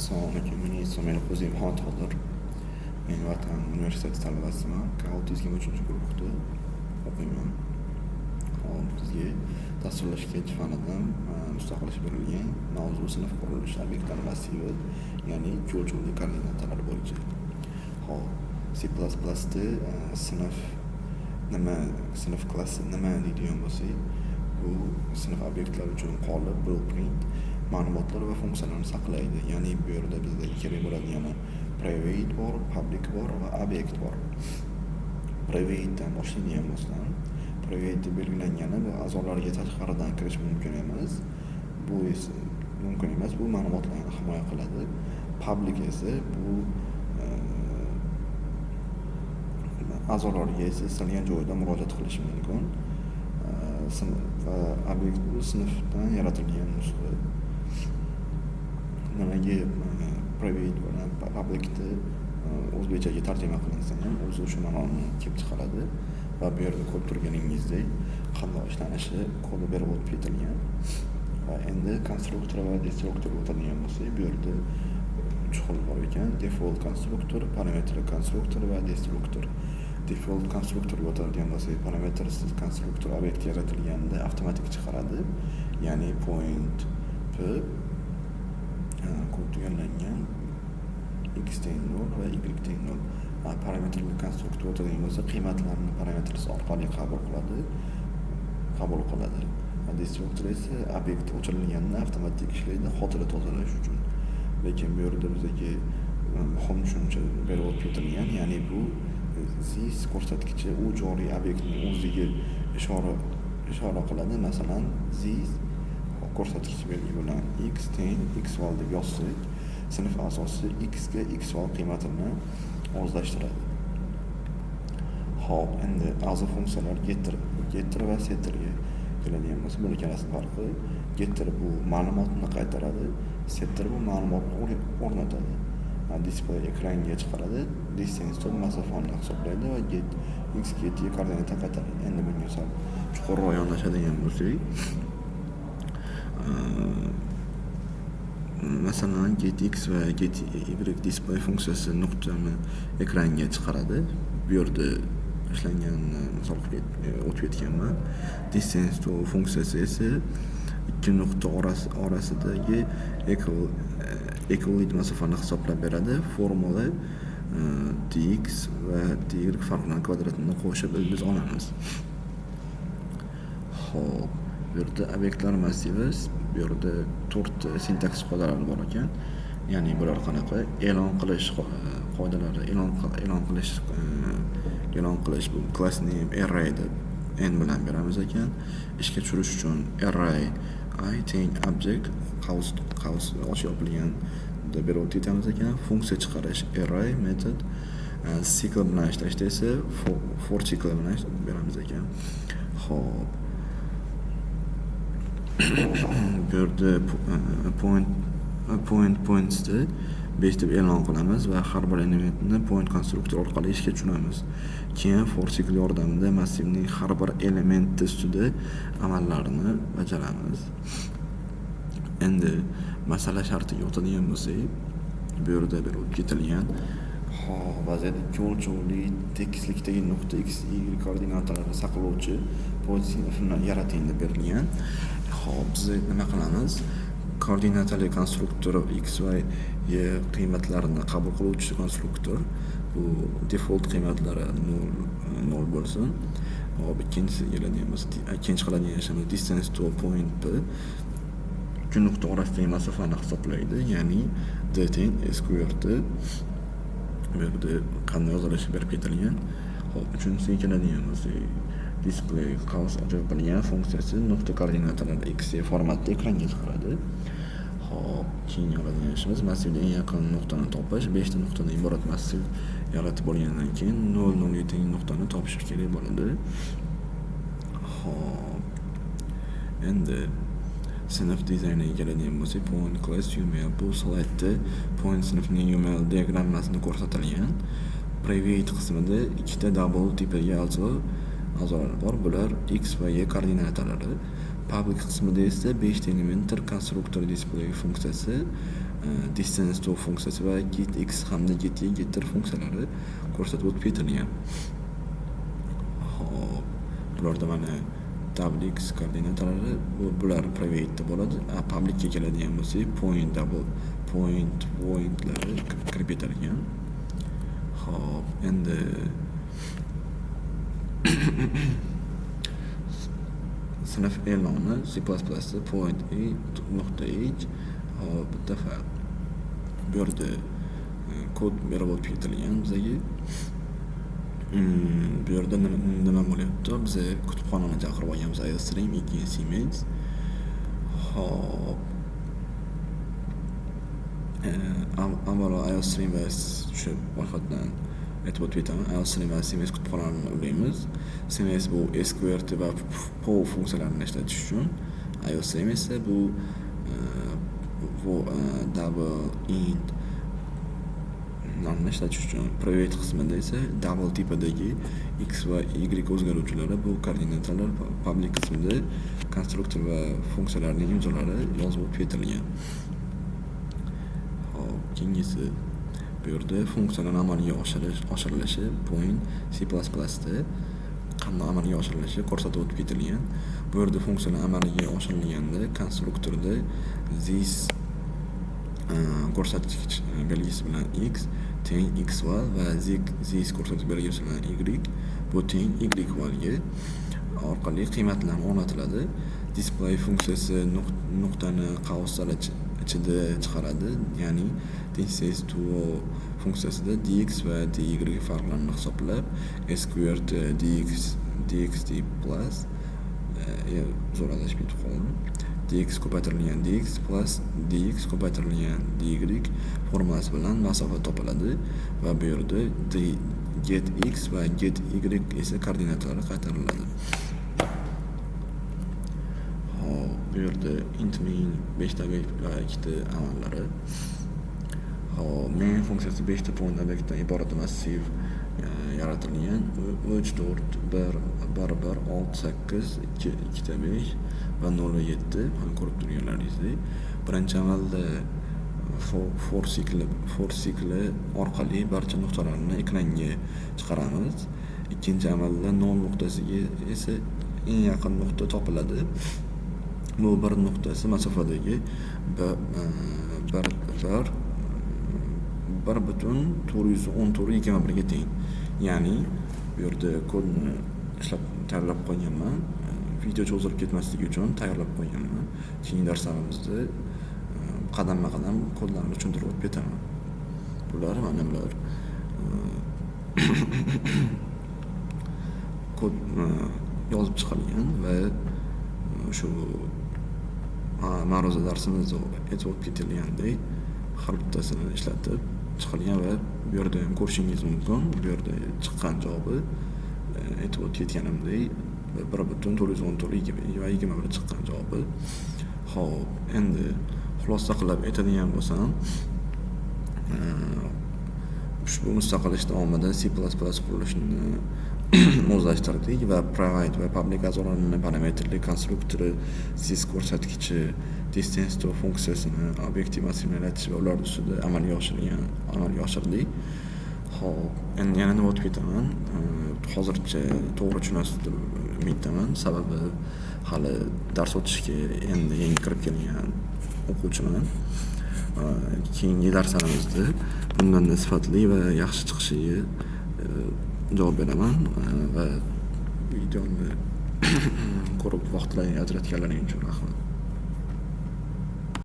Assalomu alaykum. Men ismim Qo'zimxon To'g'ir. Men Vatan universiteti talabasiman. K623 guruhda o'qiyman. Hop, bizga dasturlashga fanidan mustaqillik berilgan mavzu sinf qurilishi obyektlar massivi, ya'ni ikki o'lchovli koordinatalar bo'yicha. Hop, C++da sinf klassi nima deydigan bo'lsak, bu sinf obyektlar uchun qolip blueprint ma'lumotlar va funksiyalarni saqlaydi. Ya'ni bu yerda bizga kerak bo'ladigan private bor, public bor va obyekt bor. Private dan boshlaydigan bo'lsam, private belgilangani bu a'zolarga tashqaridan kirish mumkin emas. Bu ma'lumotlarni himoya qiladi. Public esa bu a'zolarga istalgan joyda murojaat qilish mumkin. Va obyekt bu sinfdan yaratilgan nusxa. Nimaga private bilan publicni o'zbekchaga tarjima qilinsa ham o'zi o'sha ma'noni kelib chiqaradi va bu yerda ko'rib turganingizdek qanday ishlanishi kodi berib o'tib ketilgan. Va endi konstruktor va destruktor o'tadigan bo'lsak, bu yerda uch xil bor ekan: default konstruktor, parametr konstruktor va destruktor. Default konstruktorga o'tadigan bo'lsak, parametrsiz konstruktor obyekt yaratilganda avtomatik chiqaradi, ya'ni point p kod tugallangan x teng 0 va y teng 0. Parametrli konstruktor o'tadigan bo'lsa, qiymatlarni parametrsiz orqali qabul qiladi. Destruktor esa obyekt o'chirilganda avtomatik ishlaydi, xotira tozalash uchun. Lekin bu yerda bizga muhim tushuncha berib o'tib ketilgan, ya'ni bu this ko'rsatkichi u joriy obyektning o'ziga ishora qiladi. Masalan, this ko'rsatkich belgi bilan x teng xval deb yozsak, sinf asosi x ga xval qiymatini o'zlashtiradi. Hop, endi a'zo funksiyalar getter va setterga keladigan bo'lsa, bu ikkalasi farqi. Getter bu ma'lumotni qaytaradi, setter bu ma'lumotni o'rnatadi. Display ekranga chiqaradi, distance to masofani hisoblaydi va get koordinata qaytaradi. Endi bunga sal chuqurroq yondashadigan bo'lsak, masalan getx va gety display funksiyasi nuqtani ekranga chiqaradi. Bu yerda ishlanganini misol qilib o'tib ketganman. Distance to funksiyasi esa ikki nuqta orasidagi equal masofani hisoblab beradi. Formula dx va dy farqlarini kvadratini qo'shib biz olamiz. Xo'p, bu yerda obyektlar massivi, bu yerda 4 sintaks qoidalari bor ekan. Ya'ni bular qanaqa? E'lon qilish qoidalari, e'lon qilish bu class name array deb n bilan beramiz ekan. Ishga tushirish uchun array I teng object qavs ochiq yopilgan deb berib o'tamiz ekan. Funksiya chiqarish array method, sikl bilan ishlashda esa for sikl bilan beramiz ekan. Xo'p, bu yerda pointsni 5 deb e'lon qilamiz va har bir elementni point konstruktor orqali ishga tushiramiz. Keyin for sikl yordamida massivning har bir elementi ustida amallarni bajaramiz. Endi masala shartiga o'tadigan bo'lsak, bu yerda berib ketilgan vaziyat ikki o'lchovli tekislikdagi nuqta x, y koordinatalarini saqlovchi point sinfini yarating deb berilgan. Xo'p, biz nima qilamiz? Koordinatali konstruktor x va y qiymatlarini qabul qiluvchi konstruktor, bu default qiymatlari 0 bo'lsin. Hop, ikkinchi qiladigan ishimiz distance to point p, ikki nuqta orasidagi masofani hisoblaydi, ya'ni d teng squared. Bu yerda qanday yozilishi berib ketilgan. Hop, uchinchisiga keladigan bo'lsak, display qavs ochiq qilgan funksiyasi nuqta koordinatalarni x formatda ekranga chiqaradi. Hop, keyin oladigan ishimiz massivga eng yaqin nuqtani topish. 5 ta nuqtadan iborat massiv yaratib bo'lgandan keyin 0 0 ga teng nuqtani topish kerak bo'ladi. Hop, endi sinf dizayniga keladigan bo'lsak, point class UML, bu slaydda point sinfning UML diagrammasini ko'rsatilgan. Private qismida ikkita double tipdagi a'zolar bor. Bular x va y koordinatalari. Public qismida esa 5 ta elementlar konstruktor display funksiyasi distance to funksiyasi va getx hamda getter funksiyalari ko'rsatib o'tib ketilgan. Hop, bularda mana double x koordinatalari bular private bo'ladi. Public ga keladigan bo'lsak, pointlari kirib ketilgan. Hop, endi sinf e'loni C++da point.h bitta farq. Bu yerda kod berib o'tib ketilgan bizga. Bu yerda nima bo'lyapti? Biz kutubxonani chaqirib olganmiz iostream 2 Siemens. Hop. Avvalo iostream va shu boshqatdan aytib o'tib ketaman. iostream va Siemens kutubxonalarini o'ylaymiz. Siemens bu sqrt va pow funksiyalarini ishlatish uchun, iostream esa bu double int larni ishlatish uchun. Private qismida esa double tipadagi x va y o'zgaruvchilari bu koordinatalar, public qismida konstruktor va funksiyalarning imzolari yozib o'tib ketilgan. Hop, keyingisi bu yerda funksiyaning amalga oshirilishi point C++da qanday amalga oshirilishi ko'rsatib o'tib ketilgan. Bu yerda funksiyaning amalga oshirilganda konstruktorda this ko'rsatkich belgisi bilan x teng x val va this ko'rsatkich belgisi bilan y bu teng y valga orqali qiymatlar o'rnatiladi. Display funksiyasi nuqtani qavslar ichida chiqaradi, ya'ni distance to funksiyasida dx va dy farqlarini hisoblab sqrt dx plus zo'rlashib ketib qoldim. dx ko'paytirilgan dx plus dx ko'paytirilgan dy formulasi bilan masofa topiladi va bu yerda get x va get y esa koordinatalari qaytariladi. Hop, bu yerda int main 5 ta obyekt amallari. Hop, main funksiyasi 5 ta point obyektdan iborat massiv yaratilgan. 3 4 1 1 6 8 2 2 5 va 0 va 7 ko'rib turganlaringizdek. Birinchi amalda for sikli orqali barcha nuqtalarni ekranga chiqaramiz. Ikkinchi amalda 0 nuqtasiga esa eng yaqin nuqta topiladi. Bu bir nuqtasi masofadagi 1.414 ga teng. Ya'ni bu yerda kodni ishlab tayyorlab qo'yganman. Video cho'zilib ketmasligi uchun tayyorlab qo'yganman. Keyingi darslarimizda qadamma-qadam kodlarni tushuntirib o'tib ketaman. Bular mana bular. Kod yozib chiqilgan va shu ma'ruza darsimizda aytib o'tib ketilgandek har bittasini ishlatib chiqilgan va bu yerda ham ko'rishingiz mumkin. Bu yerda chiqqan javobi aytib o'tib ketganimdek 1.414 va 21 chiqqan javobi. Hop, endi xulosa qilib aytadigan bo'lsam, ushbu mustaqil ish davomida C++ qurilishini o'zlashtirdik va private va public a'zolarini parametrli konstruktori, this ko'rsatkichi, distance to funksiyasini obyektiv massivni yaratish va ular ustida amalga oshirdik. Hop, endi yana nima o'tib ketaman. Hozircha to'g'ri tushunasiz deb umiddaman, sababi hali dars o'tishga endi yangi kirib kelgan o'quvchiman. Keyingi darslarimizda bundan da sifatli va yaxshi chiqishiga javob beraman va videoni ko'rib vaqtlarini ajratganlaring uchun rahmat.